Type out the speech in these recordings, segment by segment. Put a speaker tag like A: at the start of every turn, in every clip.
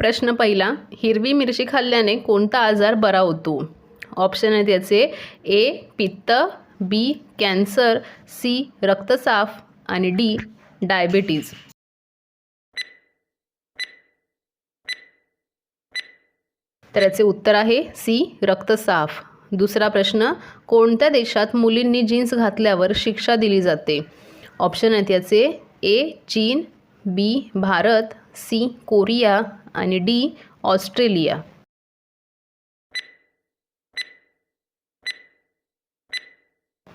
A: प्रश्न पहिला, हिरवी मिरची खाल्ल्याने कोणता आजार बरा होतो? ऑप्शन आहेत याचे ए पित्त, बी कॅन्सर, सी रक्तसाफ आणि डी डायबिटीज. तर याचे उत्तर आहे सी रक्तसाफ. दुसरा प्रश्न, कोणत्या देशात मुलींनी जीन्स घातल्यावर शिक्षा दिली जाते? ऑप्शन आहेत याचे ए चीन, बी भारत, सी कोरिया आणि डी ऑस्ट्रेलिया.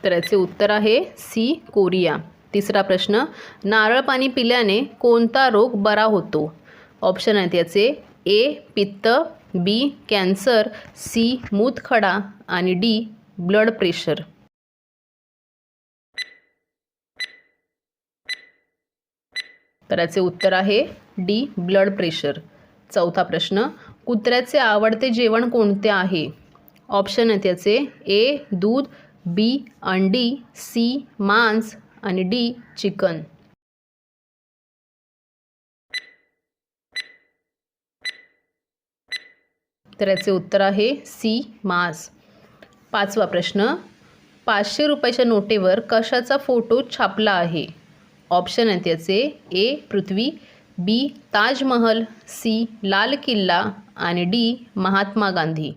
A: तर याचे उत्तर आहे सी कोरिया. तिसरा प्रश्न, नारळ पाणी पिल्याने कोणता रोग बरा होतो? ऑप्शन आहेत याचे ए पित्त, बी कॅन्सर, सी मूतखडा आणि डी ब्लड प्रेशर. तर याचे उत्तर आहे डी ब्लड प्रेशर. चौथा प्रश्न, कुत्र्याचे आवडते जेवण कोणते आहे? ऑप्शन आहेत याचे ए दूध, बी अंडी, सी मांस आणि डी चिकन. तर याचे उत्तर आहे सी मांस. पाचवा प्रश्न, 500 रुपयाच्या नोटेवर कशाचा फोटो छापला आहे? ऑप्शन आहेत याचे ए पृथ्वी, बी ताजमहल, सी लाल किल्ला आणि डी महात्मा गांधी.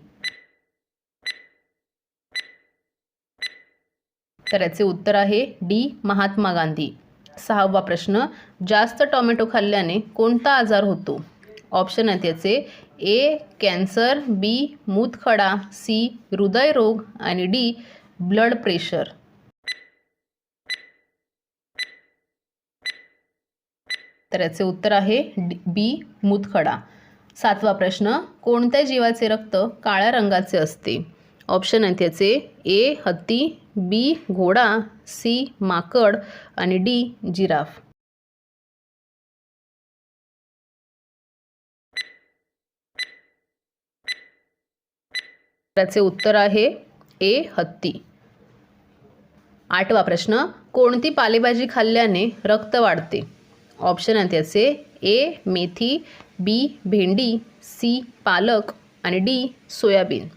A: तर याचे उत्तर आहे डी महात्मा गांधी. सहावा प्रश्न, जास्त टोमॅटो खाल्ल्याने कोणता आजार होतो? ऑप्शन आहेत याचे ए कॅन्सर, बी मूतखडा, सी हृदयरोग आणि डी ब्लड प्रेशर. तर याचे उत्तर आहे बी मूतखडा. सातवा प्रश्न, कोणत्या जीवाचे रक्त काळ्या रंगाचे असते? ऑप्शन आहेत याचे ए हत्ती, बी घोडा, सी माकड आणि डी जिराफ. त्याचे उत्तर आहे ए हत्ती. आठवा प्रश्न, कोणती पालेभाजी खाल्ल्याने रक्त वाढते? ऑप्शन आहेत याचे ए मेथी, बी भेंडी, सी पालक आणि डी सोयाबीन.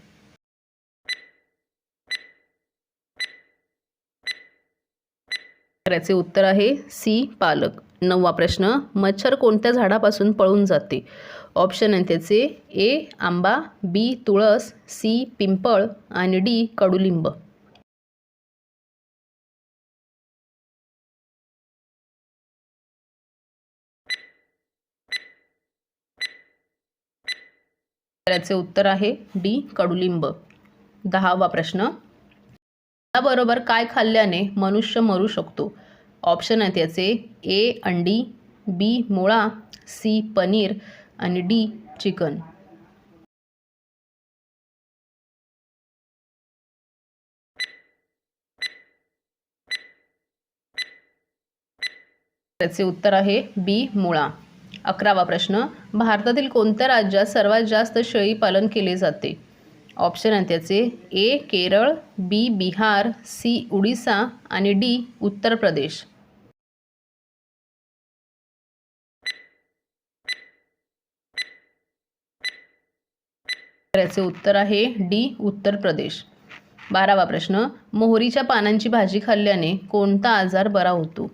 A: याचे उत्तर आहे सी पालक. नववा प्रश्न, मच्छर कोणत्या झाडापासून पळून जाते? ऑप्शन आहेत त्याचे ए आंबा, बी तुळस, सी पिंपळ आणि डी कडुलिंब. याचे उत्तर आहे डी कडुलिंब. दहावा प्रश्न, बरोबर काय खाल्ल्याने मनुष्य मरू शकतो? ऑप्शन आहेत याचे ए अंडी, बी मुळा, सी पनीर आणि डी चिकन. त्याचे उत्तर आहे बी मुळा. अकरावा प्रश्न, भारतातील कोणत्या राज्यात सर्वात जास्त शेळी पालन केले जाते? ऑप्शन आहेत त्याचे ए केरळ, बी बिहार, सी उडीसा आणि डी उत्तर प्रदेश. याचे उत्तर आहे डी उत्तर प्रदेश. बारावा प्रश्न, मोहरीच्या पानांची भाजी खाल्ल्याने कोणता आजार बरा होतो?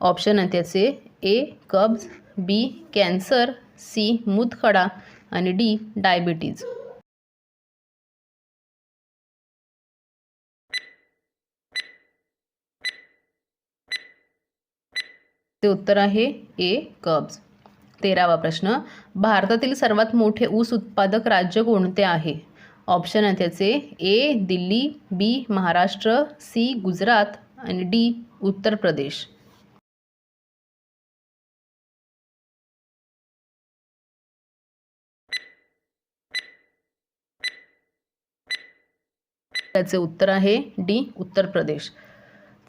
A: ऑप्शन आहेत त्याचे ए कब्ज, बी कॅन्सर, सी मूतखडा आणि डी डायबिटीज. ते उत्तर आहे ए कब्ज. तेरावा प्रश्न, भारतातील सर्वात मोठे ऊस उत्पादक राज्य कोणते आहे? ऑप्शन आहेत त्याचे ए दिल्ली, बी महाराष्ट्र, सी गुजरात आणि डी उत्तर प्रदेश. त्याचे उत्तर आहे डी उत्तर प्रदेश.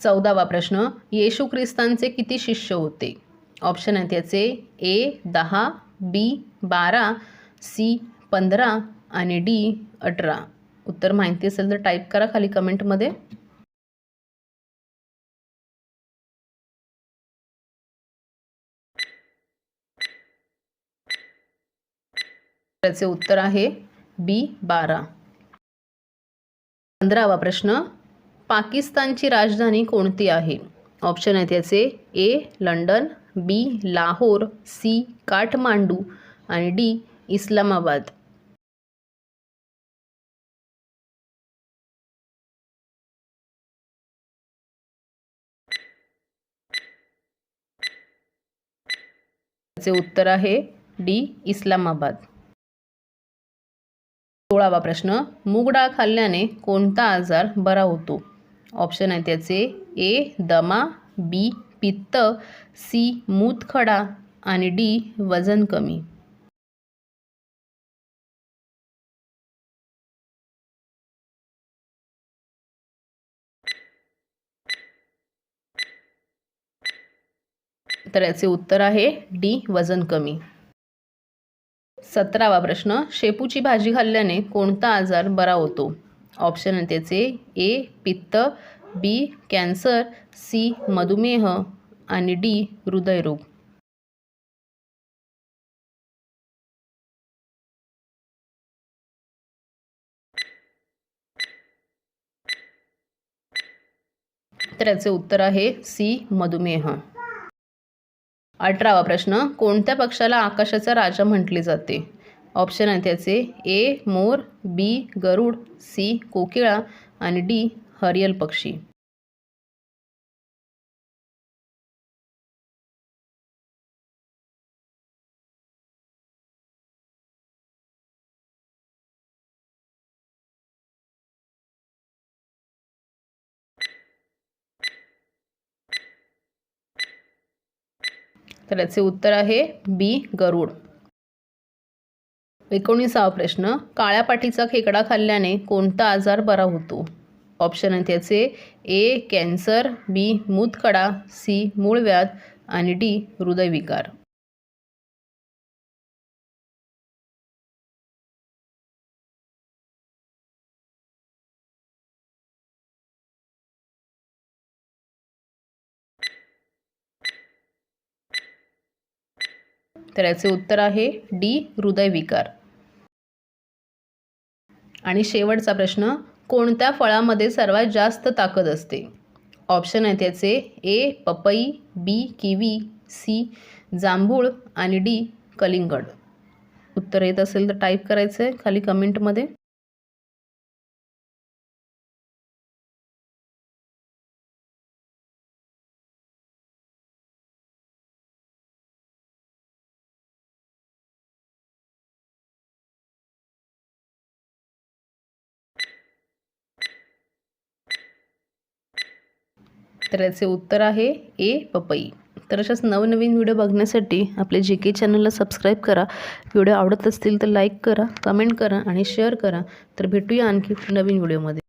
A: 14वा प्रश्न, येशू ख्रिस्तांचे किती शिष्य होते? ऑप्शन आहेत याचे ए 10, बी 12, सी 15 आणि डी 18. उत्तर माहिती असेल तर टाईप करा खाली कमेंटमध्ये. त्याचे उत्तर आहे बी 12. 15वा प्रश्न, पाकिस्तानची राजधानी कोणती आहे? ऑप्शन आहेत याचे ए लंडन, बी लाहोर, सी काठमांडू आणि डी इस्लामाबाद. त्याचे उत्तर आहे डी इस्लामाबाद. 16वा प्रश्न, मूग डाळ खाल्ल्याने कोणता आजार बरा होतो? ऑप्शन आहेत त्याचे ए दमा, बी पित्त, सी मूतखडा आणि डी वजन कमी. तर याचे उत्तर आहे डी वजन कमी. 17वा प्रश्न, शेपूची भाजी खाल्ल्याने कोणता आजार बरा होतो? ऑप्शन आहे त्याचे ए पित्त, बी कॅन्सर, सी मधुमेह आणि डी हृदयरोग. तर याचे उत्तर आहे सी मधुमेह. 18वा प्रश्न, कोणत्या पक्षाला आकाशाचा राजा म्हटले जाते? ऑप्शन आहे त्याचे ए मोर, बी गरुड, सी कोकिळा आणि डी हरियल पक्षी. तर याचे उत्तर आहे बी गरुड. 19वा प्रश्न, काळ्या पाठीचा खेकडा खाल्ल्याने कोणता आजार बरा होतो? ऑप्शन आहेत त्याचे ए कॅन्सर, बी मूतखडा, सी मूळव्याध आणि डी हृदयविकार. तर याचे उत्तर आहे डी हृदयविकार. आणि शेवटचा प्रश्न, कोणत्या फळामध्ये सर्वात जास्त ताकद असते? ऑप्शन आहेत त्याचे ए पपई, बी किवी, सी जांभूळ आणि डी कलिंगड. उत्तर येत असेल तर टाईप करायचं आहे खाली कमेंटमध्ये. तर याचे उत्तर आहे ए पपई. तर अशाच नवनवीन व्हिडिओ बघण्यासाठी आपले जी के चॅनलला सबस्क्राईब करा. व्हिडिओ आवडत असतील तर लाईक करा, कमेंट करा आणि शेअर करा. तर भेटूया आणखी नवीन व्हिडिओमध्ये.